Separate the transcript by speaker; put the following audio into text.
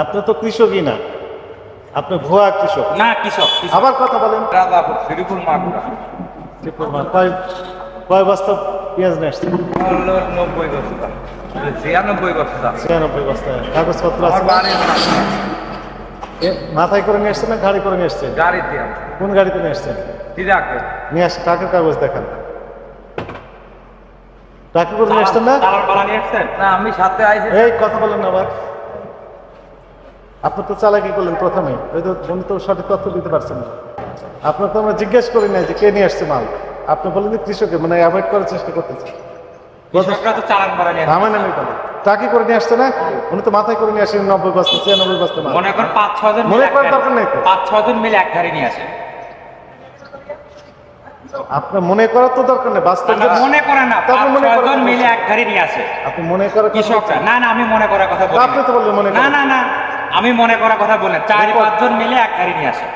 Speaker 1: আপনি তো কৃষকই না, আপনি ভুয়া কৃষক।
Speaker 2: না কৃষক
Speaker 1: আবার কথা বলেন।
Speaker 2: রাজাপুর শ্রীপুর মাগুরা
Speaker 1: কয় কয় বস্তা পেঁয়াজ নিয়ে আসছেন?
Speaker 2: 90 বস্তা 96 বস্তা
Speaker 1: 96 বস্তা। কাগজপত্র
Speaker 2: আমার
Speaker 1: আছে?
Speaker 2: বাড়ির রাস্তা।
Speaker 1: মাথায় করে নিয়ে আসছেন না গাড়ি করে নিয়ে আসছেন?
Speaker 2: গাড়িতে আছে
Speaker 1: কোন গাড়িতে নিয়ে আসছেন?
Speaker 2: ট্রাকে
Speaker 1: নিয়ে আস, টাকার কাগজ দেখান। টাকা করে নিয়ে আসছেন না?
Speaker 2: চালান পালা নিয়ে আসছেন? না আমি সাথে আইছি।
Speaker 1: এই কথা বলেন না আবার। আপনি তো চালাকি করলেন প্রথমে, ওই তো উনি তো সঠিক তথ্য দিতে পারছেন না। আপনার তো আমরা জিজ্ঞেস করি নাই যে কে নিয়ে আসছে মাল। আপনি বলেন যে কৃষকের, মানে অ্যাভয়েড করার চেষ্টা করতেছে।
Speaker 2: কৃষকরা তো চালান পালা নিয়ে আসছে।
Speaker 1: থামেন আমি বলি, টাকি করে নিয়ে আসছে না? উনি তো মাথায় করে নিয়ে আসেন 90 বস্তা 96 বস্তা মাল।
Speaker 2: মনে করেন 5-6 জন
Speaker 1: মনে করার দরকার নেই তো।
Speaker 2: 5-6 জন মিলে এক গাড়ি নিয়ে আসে।
Speaker 1: আপনার মনে করার তো দরকার নেই, বাস্তব
Speaker 2: না, মনে করে না,
Speaker 1: তারপর মনে
Speaker 2: 5-6
Speaker 1: করার
Speaker 2: জন
Speaker 1: কথা
Speaker 2: মিলে
Speaker 1: বলছেন।
Speaker 2: এক গাড়ি নিয়ে আসে
Speaker 1: আপনি মনে করার কথা
Speaker 2: কৃষকরা।
Speaker 1: বলছেন।
Speaker 2: না না আমি মনে করার কথা বলি
Speaker 1: আপনি তো বললেন মনে
Speaker 2: না
Speaker 1: করেন।
Speaker 2: না না আমি মনে করার কথা বলেন 4-5 জন মিলে এক গাড়ি নিয়ে আসে।